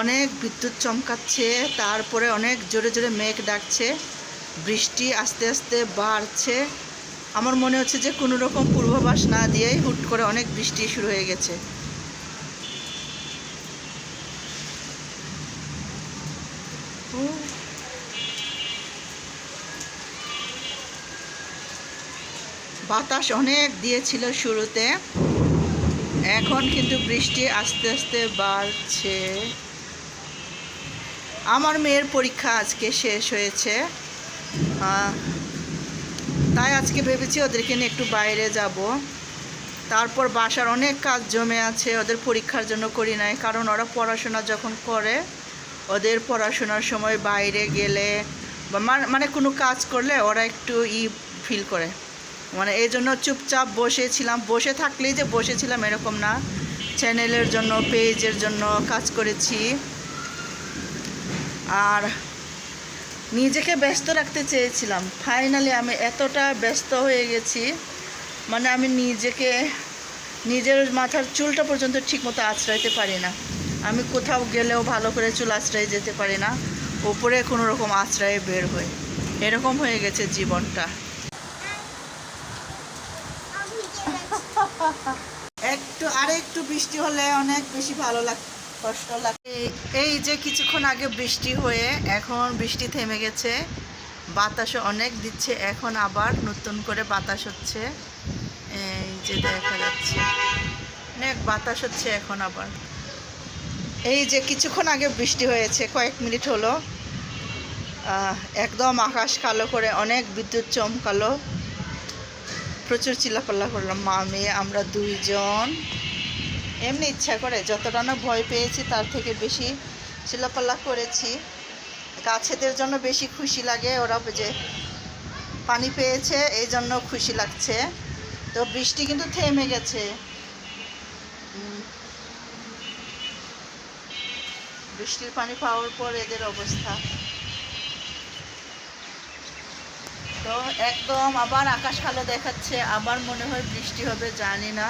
অনেক বিদ্যুৎ চমকাচ্ছে, তারপরে অনেক জোরে জোরে মেঘ ডাকছে, বৃষ্টি আস্তে আস্তে বাড়ছে। আমার মনে হচ্ছে যে কোনো রকম পূর্বাভাস না দিয়েই হুট করে অনেক বৃষ্টি শুরু হয়ে গেছে। বাতাস অনেক দিয়েছিল শুরুতে, এখন কিন্তু বৃষ্টি আস্তে আস্তে বাড়ছে। আমার মেয়ের পরীক্ষা আজকে শেষ হয়েছে, তাই আজকে ভেবেছি ওদেরকে নিয়ে একটু বাইরে যাব। তারপর বাসার অনেক কাজ জমে আছে, ওদের পরীক্ষার জন্য করি নাই, কারণ ওরা পড়াশোনা যখন করে, ওদের পড়াশোনার সময় বাইরে গেলে বা মানে কোনো কাজ করলে ওরা একটু ফিল করে, মানে এই জন্য চুপচাপ বসেছিলাম। বসে থাকলেই যে বসেছিলাম এরকম না, চ্যানেলের জন্য, পেজের জন্য কাজ করেছি। আর নিজেকে ব্যস্ত রাখতে চেয়েছিলাম, ফাইনালি আমি এতটা ব্যস্ত হয়ে গেছি, মানে আমি নিজের মাথার চুলটা পর্যন্ত ঠিকমতো আঁচড়াইতে পারি না। আমি কোথাও গেলেও ভালো করে চুল আঁচড়াই যেতে পারি না, উপরে কোনো রকম আঁচড়ায় বের হয়ে, এরকম হয়ে গেছে জীবনটা। একটু বৃষ্টি হলে অনেক বেশি ভালো লাগে, কষ্ট লাগে। এই যে কিছুক্ষণ আগে বৃষ্টি হয়ে এখন বৃষ্টি থেমে গেছে, বাতাসও অনেক দিচ্ছে, এখন আবার নতুন করে বাতাস হচ্ছে। এই যে দেখা যাচ্ছে অনেক বাতাস হচ্ছে এখন আবার। এই যে কিছুক্ষণ আগে বৃষ্টি হয়েছে, কয়েক মিনিট হলো, একদম আকাশ কালো করে অনেক বিদ্যুৎ চমকালো, প্রচুর চিল্লাপাল্লা করলাম মা মেয়ে, আমরা দুইজন। এমনি ইচ্ছা করে, যতটা না ভয় পেয়েছি তার থেকে বেশি চিল্লাপাল্লা করেছি। গাছেদের জন্য বেশি খুশি লাগে, ওরা যে পানি পেয়েছে এই জন্য খুশি লাগছে। তো বৃষ্টি কিন্তু থেমে গেছে, বৃষ্টির পানি পাওয়ার পর এদের অবস্থা। তো একদম আবার আকাশ কালো দেখাচ্ছে, আবার মনে হয় বৃষ্টি হবে, জানি না।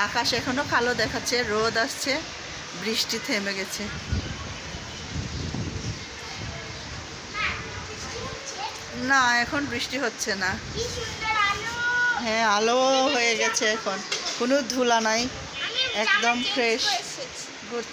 আকাশ এখনো কালো দেখাচ্ছে, রোদ আসছে, বৃষ্টি থেমে গেছে। না, এখন বৃষ্টি হচ্ছে না। হ্যাঁ, আলো হয়ে গেছে, এখন কোনো ধুলা নাই, একদম ফ্রেশ, গুড।